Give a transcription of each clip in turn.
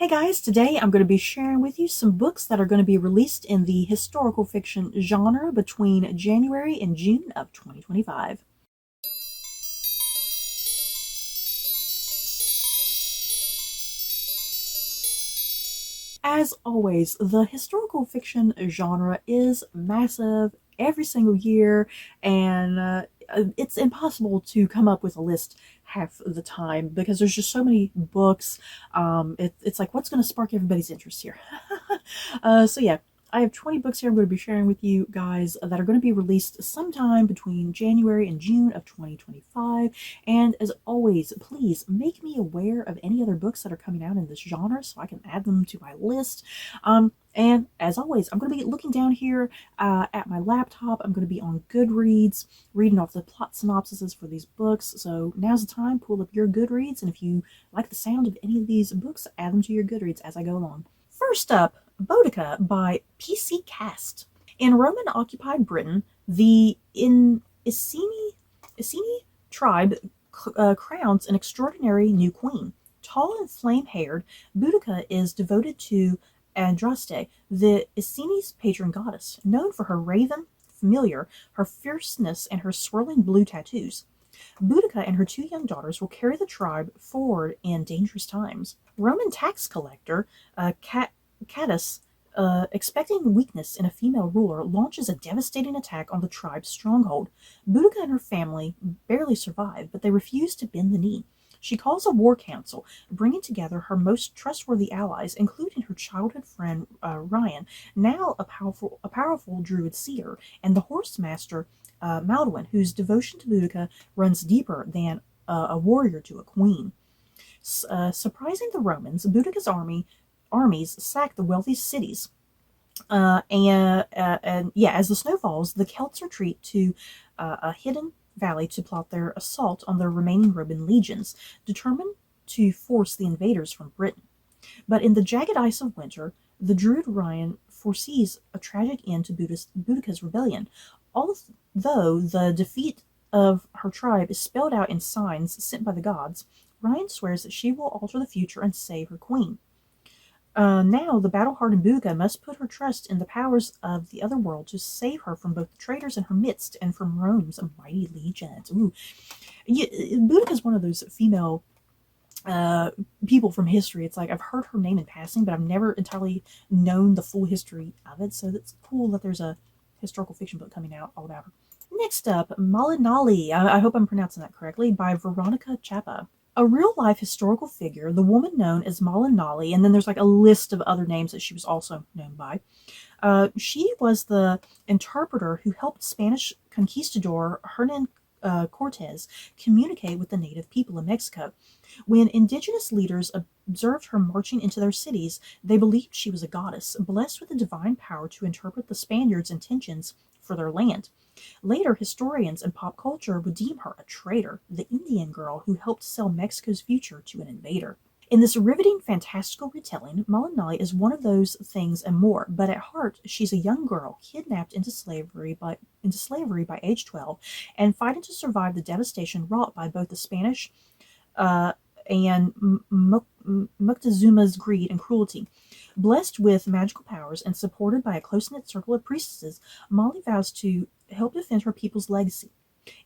Hey guys, today I'm going to be sharing with you some books that are going to be released in the historical fiction genre between January and June of 2025. As always, the historical fiction genre is massive every single year, and it's impossible to come up with a list half the time because there's just so many books. It's like, what's going to spark everybody's interest here? So yeah, I have 20 books here I'm going to be sharing with you guys that are going to be released sometime between January and June of 2025. And as always, please make me aware of any other books that are coming out in this genre so I can add them to my list. And as always, I'm going to be looking down here at my laptop. I'm going to be on Goodreads, reading off the plot synopsises for these books. So now's the time, pull up your Goodreads, and if you like the sound of any of these books, add them to your Goodreads as I go along. First up, Boudica by PC Cast. In Roman-occupied Britain, the Iceni tribe crowns an extraordinary new queen. Tall and flame-haired, Boudica is devoted to Andraste, the Iceni's patron goddess, known for her raven familiar, her fierceness, and her swirling blue tattoos. Boudica and her two young daughters will carry the tribe forward in dangerous times. Roman tax collector Cadus, expecting weakness in a female ruler, launches a devastating attack on the tribe's stronghold. Boudica and her family barely survive, but they refuse to bend the knee. She calls a war council, bringing together her most trustworthy allies, including her childhood friend Ryan, now a powerful druid seer, and the horse master Maldwin, whose devotion to Boudica runs deeper than a warrior to a queen. Surprising the Romans, Boudica's armies sack the wealthy cities. As the snow falls, the Celts retreat to a hidden valley to plot their assault on the remaining Roman legions, determined to force the invaders from Britain. But in the jagged ice of winter, the druid Ryan foresees a tragic end to Boudica's rebellion. Although the defeat of her tribe is spelled out in signs sent by the gods, Ryan swears that she will alter the future and save her queen. Now, the battle-hardened Boudica must put her trust in the powers of the other world to save her from both the traitors in her midst and from Rome's mighty legions. Ooh. Boudica is one of those female people from history. It's like I've heard her name in passing, but I've never entirely known the full history of it, so it's cool that there's a historical fiction book coming out all about her. Next up, Malinali, I hope I'm pronouncing that correctly, by Veronica Chapa. A real-life historical figure, the woman known as Malinali, and then there's like a list of other names that she was also known by. She was the interpreter who helped Spanish conquistador Hernan Cortez communicate with the native people of Mexico. When indigenous leaders observed her marching into their cities, they believed she was a goddess, blessed with the divine power to interpret the Spaniards' intentions for their land. Later, historians and pop culture would deem her a traitor, the Indian girl who helped sell Mexico's future to an invader. In this riveting, fantastical retelling, Malinali is one of those things and more, but at heart, she's a young girl kidnapped into slavery by age 12 and fighting to survive the devastation wrought by both the Spanish and Moctezuma's greed and cruelty. Blessed with magical powers and supported by a close-knit circle of priestesses, Molly vows to help defend her people's legacy.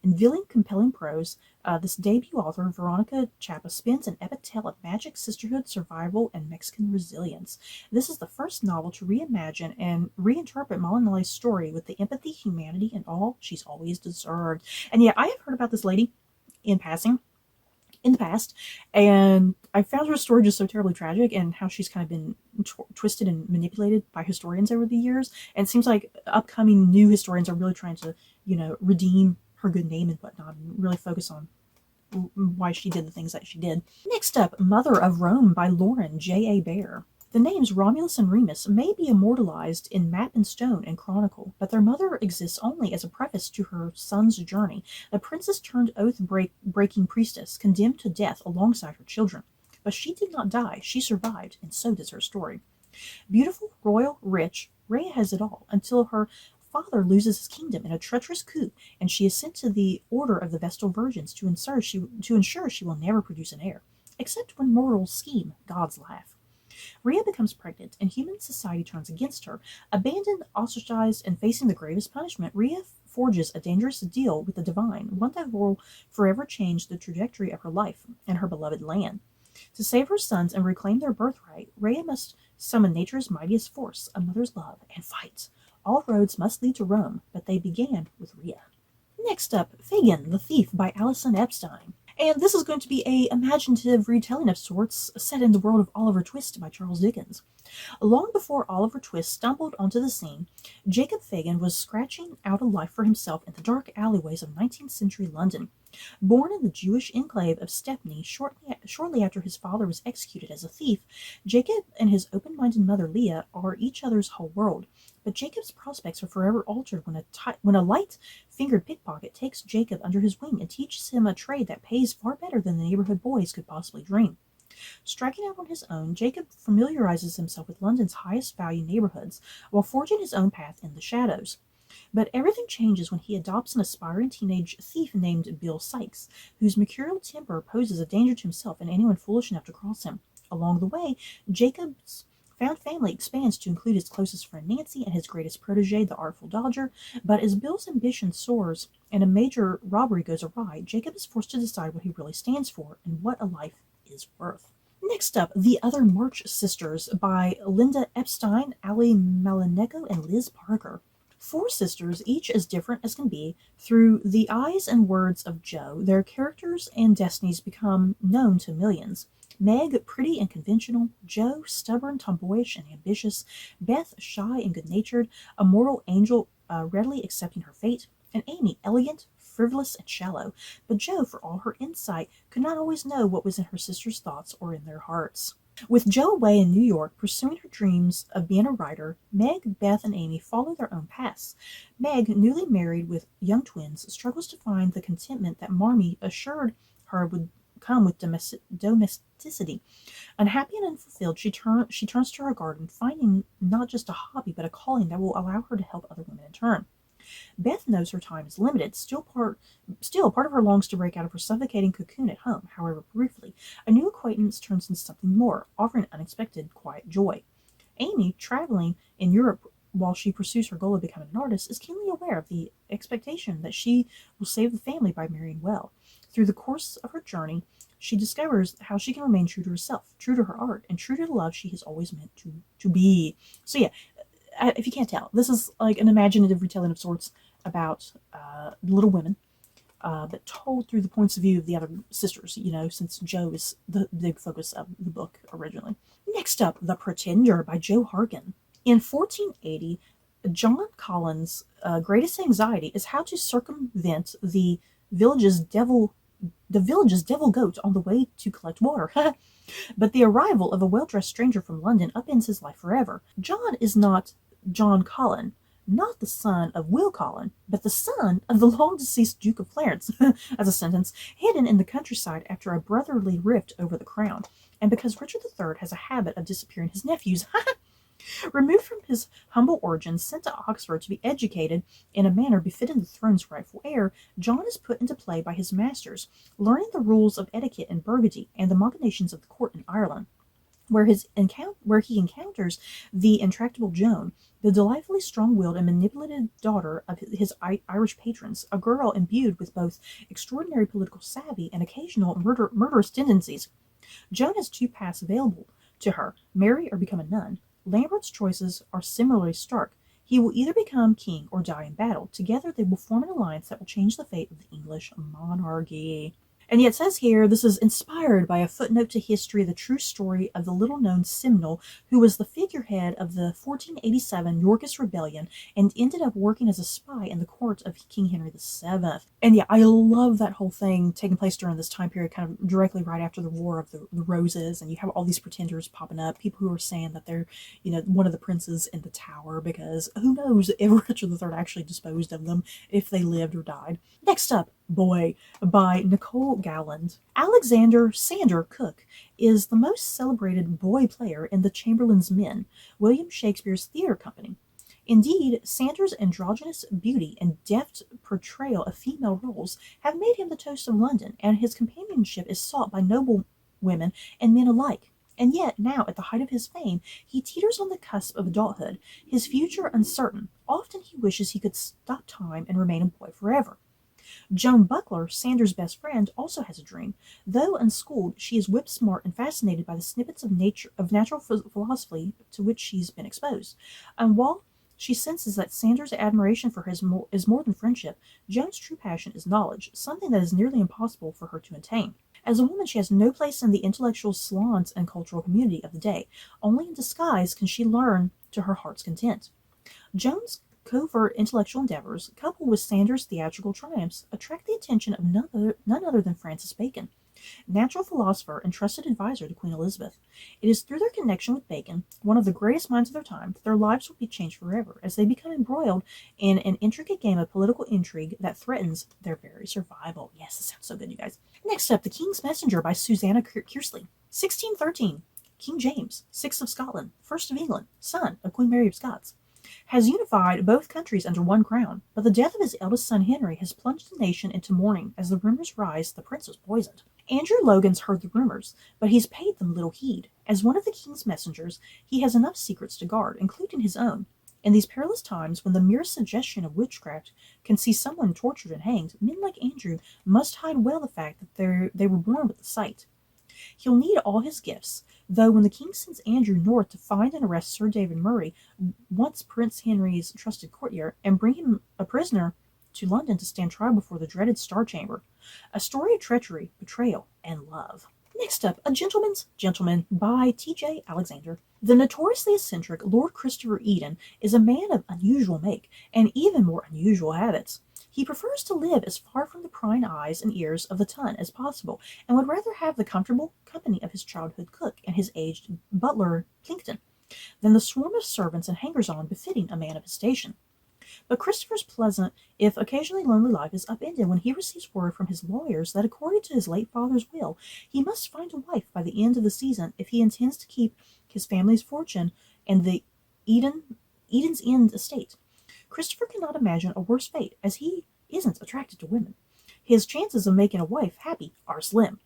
In villain, compelling prose, this debut author, Veronica Chapa, spins an epic tale of magic, sisterhood, survival, and Mexican resilience. This is the first novel to reimagine and reinterpret Malinali's story with the empathy, humanity, and all she's always deserved. And yeah, I have heard about this lady in passing in the past, and I found her story just so terribly tragic, and how she's kind of been twisted and manipulated by historians over the years. And it seems like upcoming new historians are really trying to, redeem her good name and whatnot, and really focus on why she did the things that she did. Next up, Mother of Rome by Lauren J.A. Baer. The names Romulus and Remus may be immortalized in map and stone and chronicle, but their mother exists only as a preface to her son's journey, a princess-turned-oath-breaking priestess condemned to death alongside her children. But she did not die, she survived, and so does her story. Beautiful, royal, rich, Rhea has it all, until her father loses his kingdom in a treacherous coup, and she is sent to the Order of the Vestal Virgins to ensure she will never produce an heir, except when mortals scheme, gods laugh. Rhea becomes pregnant, and human society turns against her. Abandoned, ostracized, and facing the gravest punishment, Rhea forges a dangerous deal with the divine, one that will forever change the trajectory of her life and her beloved land. To save her sons and reclaim their birthright, Rhea must summon nature's mightiest force, a mother's love, and fight. All roads must lead to Rome, but they began with Rhea. Next up, Fagin, the Thief by Alison Epstein. And this is going to be a imaginative retelling of sorts set in the world of Oliver Twist by Charles Dickens. Long before Oliver Twist stumbled onto the scene, Jacob Fagin was scratching out a life for himself in the dark alleyways of 19th century London. Born in the Jewish enclave of Stepney shortly after his father was executed as a thief, Jacob and his open-minded mother Leah are each other's whole world. But Jacob's prospects are forever altered when a light-fingered pickpocket takes Jacob under his wing and teaches him a trade that pays far better than the neighborhood boys could possibly dream. Striking out on his own, Jacob familiarizes himself with London's highest value neighborhoods while forging his own path in the shadows. But everything changes when he adopts an aspiring teenage thief named Bill Sykes, whose mercurial temper poses a danger to himself and anyone foolish enough to cross him. Along the way, Jacob's found family expands to include his closest friend Nancy and his greatest protege, the Artful Dodger, but as Bill's ambition soars and a major robbery goes awry, Jacob is forced to decide what he really stands for and what a life is worth. Next up, The Other March Sisters by Linda Epstein, Ali Malineko, and Liz Parker. Four sisters, each as different as can be, through the eyes and words of Jo, their characters and destinies become known to millions. Meg, pretty and conventional; Jo, stubborn, tomboyish, and ambitious; Beth, shy and good-natured, a mortal angel readily accepting her fate; and Amy, elegant, frivolous, and shallow. But Jo, for all her insight, could not always know what was in her sisters' thoughts or in their hearts. With Jo away in New York, pursuing her dreams of being a writer, Meg, Beth, and Amy follow their own paths. Meg, newly married with young twins, struggles to find the contentment that Marmee assured her would come with domesticity. Unhappy and unfulfilled, she turns to her garden, finding not just a hobby, but a calling that will allow her to help other women in turn. Beth knows her time is limited. Still, part of her longs to break out of her suffocating cocoon at home, however briefly. A new acquaintance turns into something more, offering unexpected, quiet joy. Amy, traveling in Europe while she pursues her goal of becoming an artist, is keenly aware of the expectation that she will save the family by marrying well. Through the course of her journey, she discovers how she can remain true to herself, true to her art, and true to the love she has always meant to be. So yeah, if you can't tell, this is like an imaginative retelling of sorts about Little Women, but told through the points of view of the other sisters, since Jo is the big focus of the book originally. Next up, The Pretender by Jo Harkin. In 1480, John Collins' greatest anxiety is how to circumvent the village's devil goat on the way to collect water. But the arrival of a well-dressed stranger from London upends his life forever. John is not John Collin, not the son of Will Collin, but the son of the long-deceased Duke of Clarence, as a sentence, hidden in the countryside after a brotherly rift over the crown. And because Richard III has a habit of disappearing his nephews, removed from his humble origins, sent to Oxford to be educated in a manner befitting the throne's rightful heir, John is put into play by his masters, learning the rules of etiquette in Burgundy and the machinations of the court in Ireland, where he encounters the intractable Joan, the delightfully strong-willed and manipulative daughter of his Irish patrons, a girl imbued with both extraordinary political savvy and occasional murderous tendencies. Joan has two paths available to her: marry or become a nun. Lambert's choices are similarly stark. He will either become king or die in battle. Together they will form an alliance that will change the fate of the English monarchy. And yet it says here, this is inspired by a footnote to history, the true story of the little-known Simnel, who was the figurehead of the 1487 Yorkist Rebellion and ended up working as a spy in the court of King Henry VII. And yeah, I love that whole thing taking place during this time period, kind of directly right after the War of the Roses, and you have all these pretenders popping up, people who are saying that they're, one of the princes in the tower, because who knows if Richard III actually disposed of them, if they lived or died. Next up, Boy by Nicole Gowland. Alexander Sander Cook is the most celebrated boy player in the Chamberlain's Men, William Shakespeare's theater company. Indeed, Sander's androgynous beauty and deft portrayal of female roles have made him the toast of London, and his companionship is sought by noble women and men alike. And yet, now, at the height of his fame, he teeters on the cusp of adulthood, his future uncertain. Often he wishes he could stop time and remain a boy forever. Joan Buckler, Sanders' best friend, also has a dream. Though unschooled, she is whip-smart and fascinated by the snippets of natural philosophy to which she's been exposed. And while she senses that Sanders' admiration for her is more than friendship, Joan's true passion is knowledge, something that is nearly impossible for her to attain. As a woman, she has no place in the intellectual salons and cultural community of the day. Only in disguise can she learn to her heart's content. Joan's covert intellectual endeavors, coupled with Sanders' theatrical triumphs, attract the attention of none other than Francis Bacon, natural philosopher and trusted advisor to Queen Elizabeth. It is through their connection with Bacon, one of the greatest minds of their time, that their lives will be changed forever, as they become embroiled in an intricate game of political intrigue that threatens their very survival. Yes, this sounds so good, you guys. Next up, The King's Messenger by Susanna Kearsley. 1613. King James, 6th of Scotland, 1st of England, son of Queen Mary of Scots, has unified both countries under one crown, but the death of his eldest son Henry has plunged the nation into mourning as the rumors rise the prince was poisoned. Andrew Logan's heard the rumors, but he's paid them little heed. As one of the king's messengers, he has enough secrets to guard, including his own. In these perilous times, when the merest suggestion of witchcraft can see someone tortured and hanged, men like Andrew must hide well the fact that they were born with the sight. He'll need all his gifts, though when the king sends Andrew north to find and arrest Sir David Murray, once Prince Henry's trusted courtier, and bring him a prisoner to London to stand trial before the dreaded Star Chamber. A story of treachery, betrayal, and love. Next up, A Gentleman's Gentleman by T.J. Alexander. The notoriously eccentric Lord Christopher Eden is a man of unusual make, and even more unusual habits. He prefers to live as far from the prying eyes and ears of the ton as possible, and would rather have the comfortable company of his childhood cook and his aged butler Plinkton, than the swarm of servants and hangers-on befitting a man of his station. But Christopher's pleasant, if occasionally lonely life is upended when he receives word from his lawyers that according to his late father's will, he must find a wife by the end of the season if he intends to keep his family's fortune and the Eden's End estate. Christopher cannot imagine a worse fate, as he isn't attracted to women. His chances of making a wife happy are slim.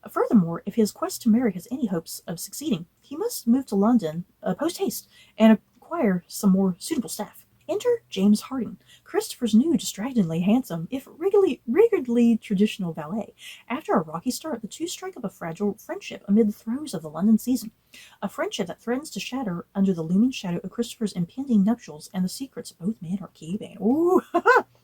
Furthermore, if his quest to marry has any hopes of succeeding, he must move to London post-haste and acquire some more suitable staff. Enter James Harding, Christopher's new, distractingly handsome, if rigidly traditional valet. After a rocky start, the two strike up a fragile friendship amid the throes of the London season. A friendship that threatens to shatter under the looming shadow of Christopher's impending nuptials and the secrets both men are keeping. Ooh,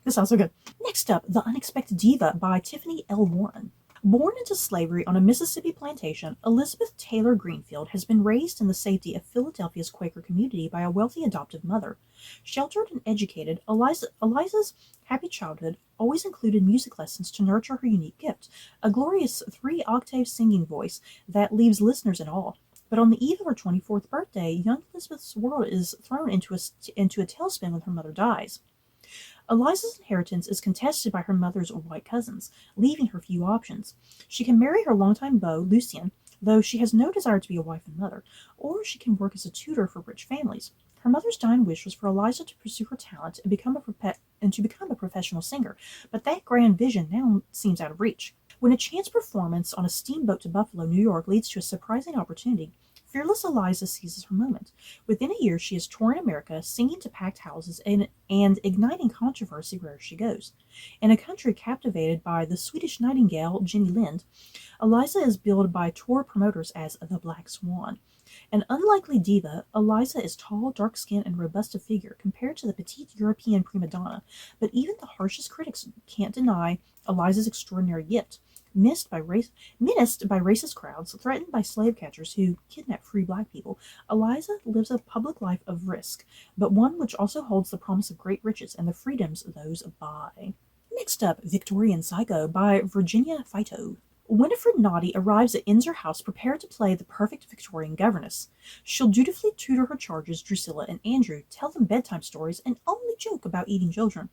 this sounds so good. Next up, The Unexpected Diva by Tiffany L. Warren. Born into slavery on a Mississippi plantation, Elizabeth Taylor Greenfield has been raised in the safety of Philadelphia's Quaker community by a wealthy adoptive mother. Sheltered and educated, Eliza's happy childhood always included music lessons to nurture her unique gift, a glorious 3-octave singing voice that leaves listeners in awe. But on the eve of her 24th birthday, young Elizabeth's world is thrown into a tailspin when her mother dies. Eliza's inheritance is contested by her mother's white cousins, leaving her few options. She can marry her longtime beau, Lucien, though she has no desire to be a wife and mother, or she can work as a tutor for rich families. Her mother's dying wish was for Eliza to pursue her talent and become a professional singer, but that grand vision now seems out of reach. When a chance performance on a steamboat to Buffalo, New York leads to a surprising opportunity, fearless Eliza seizes her moment. Within a year, she is touring America, singing to packed houses and igniting controversy wherever she goes. In a country captivated by the Swedish nightingale, Jenny Lind, Eliza is billed by tour promoters as the Black Swan. An unlikely diva, Eliza is tall, dark-skinned, and robust of figure compared to the petite European prima donna, but even the harshest critics can't deny Eliza's extraordinary gift. Menaced by racist crowds, threatened by slave catchers who kidnap free black people, Eliza lives a public life of risk, but one which also holds the promise of great riches and the freedoms those buy. Next up, Victorian Psycho by Virginia Fito. Winifred Naughty arrives at Inzer House prepared to play the perfect Victorian governess. She'll dutifully tutor her charges, Drusilla and Andrew, tell them bedtime stories, and only joke about eating children.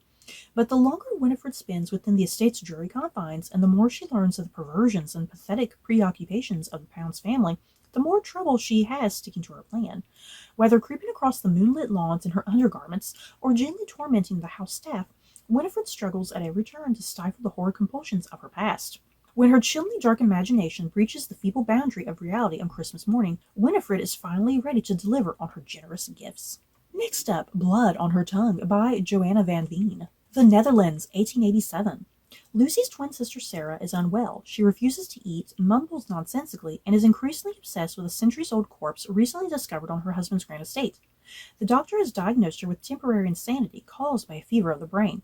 But the longer Winifred spends within the estate's dreary confines, and the more she learns of the perversions and pathetic preoccupations of the Pounds family, the more trouble she has sticking to her plan. Whether creeping across the moonlit lawns in her undergarments, or gently tormenting the house staff, Winifred struggles at every turn to stifle the horrid compulsions of her past. When her chilly dark imagination breaches the feeble boundary of reality on Christmas morning, Winifred is finally ready to deliver on her generous gifts. Next up, Blood on Her Tongue by Joanna van Veen. The Netherlands, 1887. Lucy's twin sister Sarah is unwell. She refuses to eat, mumbles nonsensically, and is increasingly obsessed with a centuries-old corpse recently discovered on her husband's grand estate. The doctor has diagnosed her with temporary insanity caused by a fever of the brain.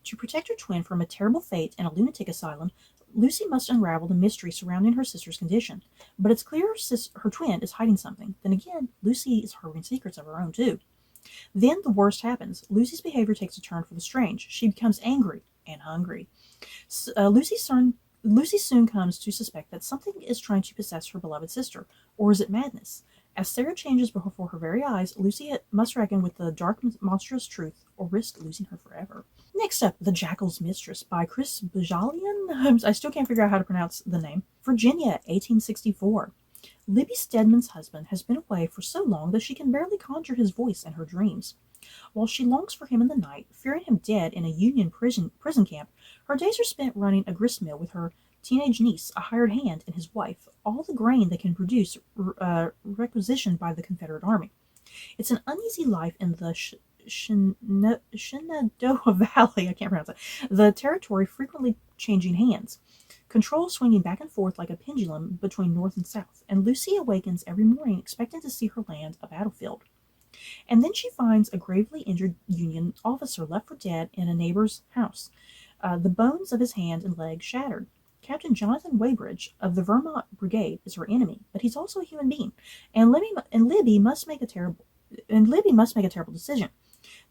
To protect her twin from a terrible fate in a lunatic asylum, Lucy must unravel the mystery surrounding her sister's condition. But it's clear her twin is hiding something. Then again, Lucy is harboring secrets of her own, too. Then the worst happens. Lucy's behavior takes a turn for the strange. She becomes angry and hungry. Lucy soon comes to suspect that something is trying to possess her beloved sister. Or is it madness? As Sarah changes before her very eyes, Lucy must reckon with the dark, monstrous truth or risk losing her forever. Next up, The Jackal's Mistress by Chris Bajalian. I still can't figure out how to pronounce the name. Virginia, 1864. Libby Stedman's husband has been away for so long that she can barely conjure his voice in her dreams. While she longs for him in the night, fearing him dead in a Union prison camp, her days are spent running a grist mill with her teenage niece, a hired hand, and his wife, all the grain they can produce requisitioned by the Confederate Army. It's an uneasy life in the Shenandoah Valley, I can't pronounce it, the territory frequently changing hands, control swinging back and forth like a pendulum between north and south, and Lucy awakens every morning expecting to see her land a battlefield. And then she finds a gravely injured Union officer left for dead in a neighbor's house, the bones of his hand and leg shattered. Captain Jonathan Weybridge of the Vermont Brigade is her enemy, but he's also a human being, and Libby must make a terrible decision.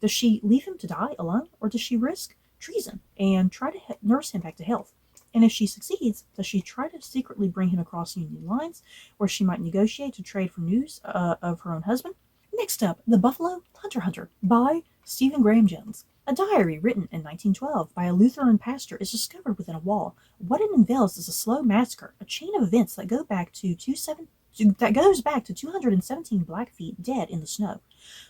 Does she leave him to die alone, or does she risk treason and try to nurse him back to health? And if she succeeds, does she try to secretly bring him across Union lines, where she might negotiate to trade for news of her own husband? Next up, The Buffalo Hunter by Stephen Graham Jones. A diary written in 1912 by a Lutheran pastor is discovered within a wall. What it unveils is a slow massacre, a chain of events that goes back to 217 Blackfeet dead in the snow.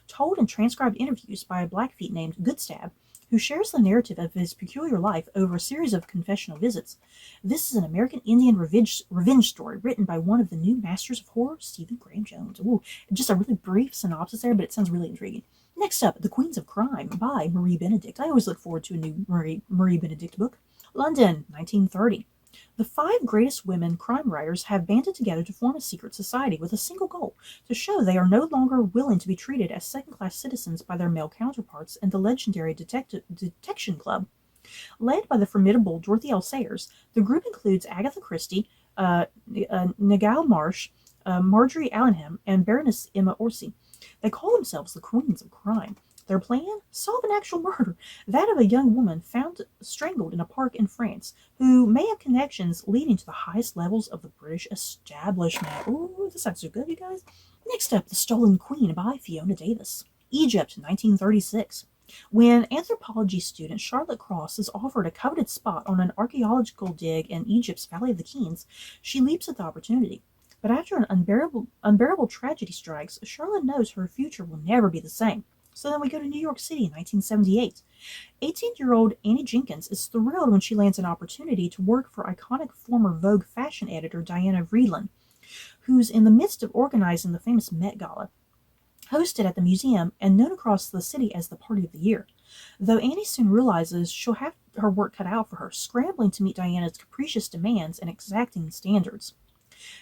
Told in transcribed interviews by a Blackfeet named Goodstab, who shares the narrative of his peculiar life over a series of confessional visits. This is an American Indian revenge story written by one of the new masters of horror, Stephen Graham Jones. Ooh, just a really brief synopsis there, but it sounds really intriguing. Next up, The Queens of Crime by Marie Benedict. I always look forward to a new Marie Benedict book. London, 1930. The 5 greatest women crime writers have banded together to form a secret society with a single goal: to show they are no longer willing to be treated as second-class citizens by their male counterparts in the legendary Detection Club. Led by the formidable Dorothy L. Sayers, the group includes Agatha Christie, Nigel Marsh, Marjorie Allenham, and Baroness Emma Orsi. They call themselves the Queens of Crime. Their plan? Solve an actual murder, that of a young woman found strangled in a park in France, who may have connections leading to the highest levels of the British establishment. Ooh, this sounds so good, you guys. Next up, The Stolen Queen by Fiona Davis. Egypt, 1936. When anthropology student Charlotte Cross is offered a coveted spot on an archaeological dig in Egypt's Valley of the Kings, she leaps at the opportunity. But after an unbearable tragedy strikes, Charlotte knows her future will never be the same. So then we go to New York City in 1978. 18-year-old Annie Jenkins is thrilled when she lands an opportunity to work for iconic former Vogue fashion editor Diana Vreeland, who's in the midst of organizing the famous Met Gala, hosted at the museum and known across the city as the Party of the Year. Though Annie soon realizes she'll have her work cut out for her, scrambling to meet Diana's capricious demands and exacting standards.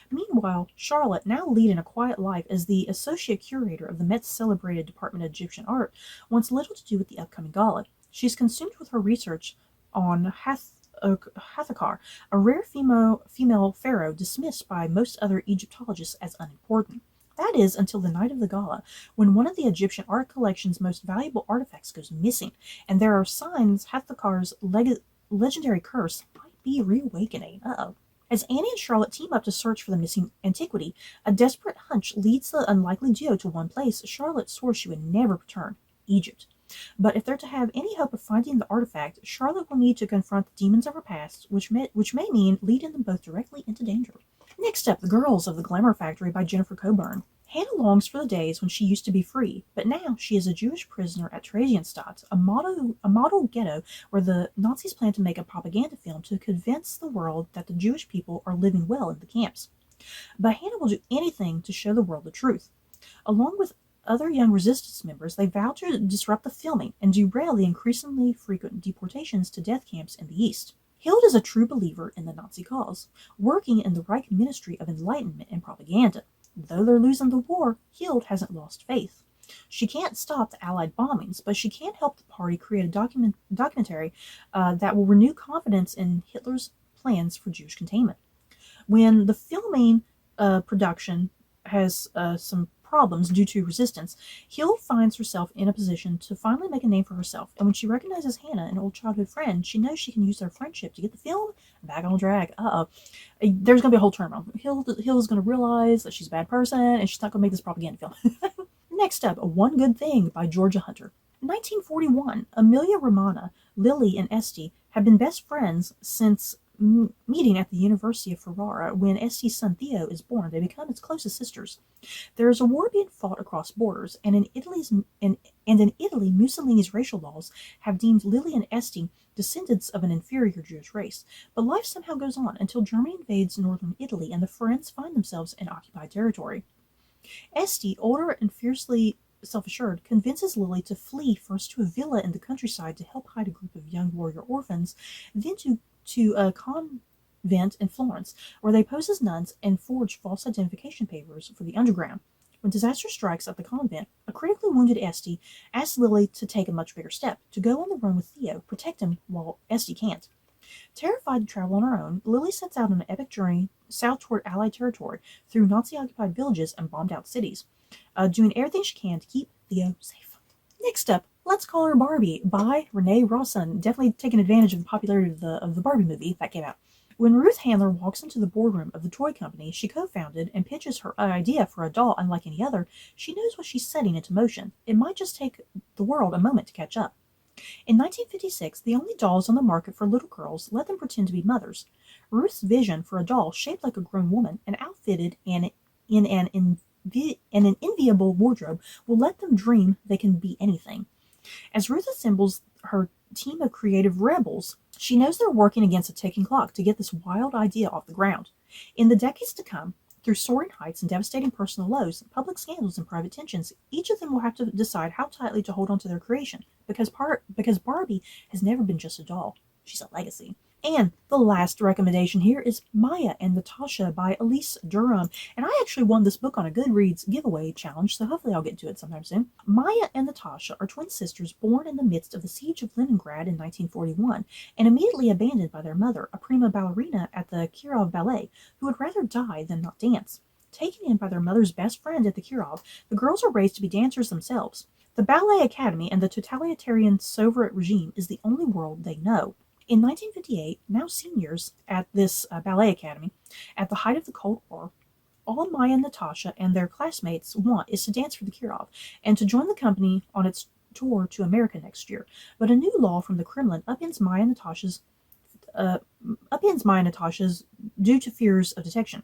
Meanwhile, Charlotte, now leading a quiet life as the associate curator of the Met's celebrated Department of Egyptian Art, wants little to do with the upcoming gala. She's consumed with her research on Hathakar, a rare female pharaoh dismissed by most other Egyptologists as unimportant. That is, until the night of the gala, when one of the Egyptian art collection's most valuable artifacts goes missing, and there are signs Hathakar's legendary curse might be reawakening. As Annie and Charlotte team up to search for the missing antiquity, a desperate hunch leads the unlikely duo to one place Charlotte swore she would never return: Egypt. But if they're to have any hope of finding the artifact, Charlotte will need to confront the demons of her past, which may mean leading them both directly into danger. Next up, The Girls of the Glamour Factory by Jennifer Coburn. Hannah longs for the days when she used to be free, but now she is a Jewish prisoner at Theresienstadt, a model ghetto where the Nazis plan to make a propaganda film to convince the world that the Jewish people are living well in the camps. But Hannah will do anything to show the world the truth. Along with other young resistance members, they vow to disrupt the filming and derail the increasingly frequent deportations to death camps in the East. Hild is a true believer in the Nazi cause, working in the Reich Ministry of Enlightenment and Propaganda. Though they're losing the war, Hild hasn't lost faith. She can't stop the Allied bombings, but she can help the party create a documentary that will renew confidence in Hitler's plans for Jewish containment. When the filming production has some problems due to resistance, Hild finds herself in a position to finally make a name for herself. And when she recognizes Hannah, an old childhood friend, she knows she can use their friendship to get the film back on track. There's going to be a whole turnaround. Hild is going to realize that she's a bad person, and she's not going to make this propaganda film. Next up, One Good Thing by Georgia Hunter. In 1941, Amelia Romana, Lily, and Esty have been best friends since meeting at the University of Ferrara. When Este's son Theo is born, they become its closest sisters. There is a war being fought across borders, and in Italy, Mussolini's racial laws have deemed Lily and Este descendants of an inferior Jewish race. But life somehow goes on until Germany invades northern Italy, and the friends find themselves in occupied territory. Este, older and fiercely self-assured, convinces Lily to flee first to a villa in the countryside to help hide a group of young warrior orphans, then to a convent in Florence, where they pose as nuns and forge false identification papers for the underground. When disaster strikes at the convent, a critically wounded Este asks Lily to take a much bigger step, to go on the run with Theo, protect him while Este can't. Terrified to travel on her own, Lily sets out on an epic journey south toward Allied territory, through Nazi-occupied villages and bombed-out cities, doing everything she can to keep Theo safe. Next up, Let's Call Her Barbie by Renee Rawson. Definitely taking advantage of the popularity of the Barbie movie that came out. When Ruth Handler walks into the boardroom of the toy company she co-founded and pitches her idea for a doll unlike any other, she knows what she's setting into motion. It might just take the world a moment to catch up. In 1956, the only dolls on the market for little girls let them pretend to be mothers. Ruth's vision for a doll shaped like a grown woman and outfitted in an enviable wardrobe will let them dream they can be anything. As Ruth assembles her team of creative rebels, she knows they're working against a ticking clock to get this wild idea off the ground. In the decades to come, through soaring heights and devastating personal lows, public scandals and private tensions, each of them will have to decide how tightly to hold on to their creation, because Barbie has never been just a doll. She's a legacy. And the last recommendation here is Maya and Natasha by Elise Durham. And I actually won this book on a Goodreads giveaway challenge, so hopefully I'll get to it sometime soon. Maya and Natasha are twin sisters born in the midst of the siege of Leningrad in 1941 and immediately abandoned by their mother, a prima ballerina at the Kirov Ballet, who would rather die than not dance. Taken in by their mother's best friend at the Kirov, the girls are raised to be dancers themselves. The Ballet Academy and the totalitarian Soviet regime is the only world they know. In 1958, now seniors at this ballet academy, at the height of the Cold War, all Maya and Natasha and their classmates want is to dance for the Kirov and to join the company on its tour to America next year. But a new law from the Kremlin upends Maya and Natasha's due to fears of detection.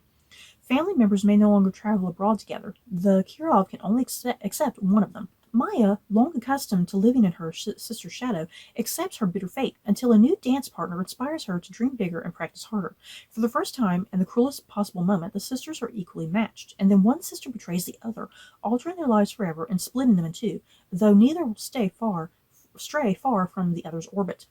Family members may no longer travel abroad together. The Kirov can only accept one of them. Maya, long accustomed to living in her sister's shadow, accepts her bitter fate until a new dance partner inspires her to dream bigger and practice harder. For the first time, in the cruelest possible moment, the sisters are equally matched, and then one sister betrays the other, altering their lives forever and splitting them in two, though neither will stray far from the other's orbit.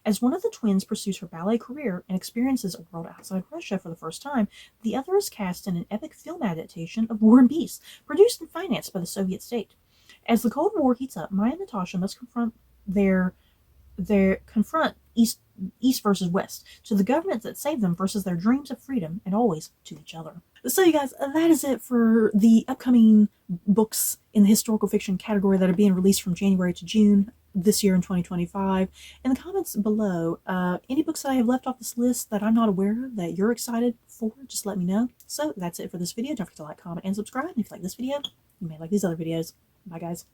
As one of the twins pursues her ballet career and experiences a world outside Russia for the first time, the other is cast in an epic film adaptation of War and Peace, produced and financed by the Soviet state. As the Cold War heats up, Maya and Natasha must confront East versus West, to the governments that save them versus their dreams of freedom, and always to each other. So you guys, that is it for the upcoming books in the historical fiction category that are being released from January to June this year in 2025. In the comments below, any books that I have left off this list that I'm not aware of that you're excited for, just let me know. So that's it for this video. Don't forget to like, comment, and subscribe. And if you like this video, you may like these other videos. Bye, guys.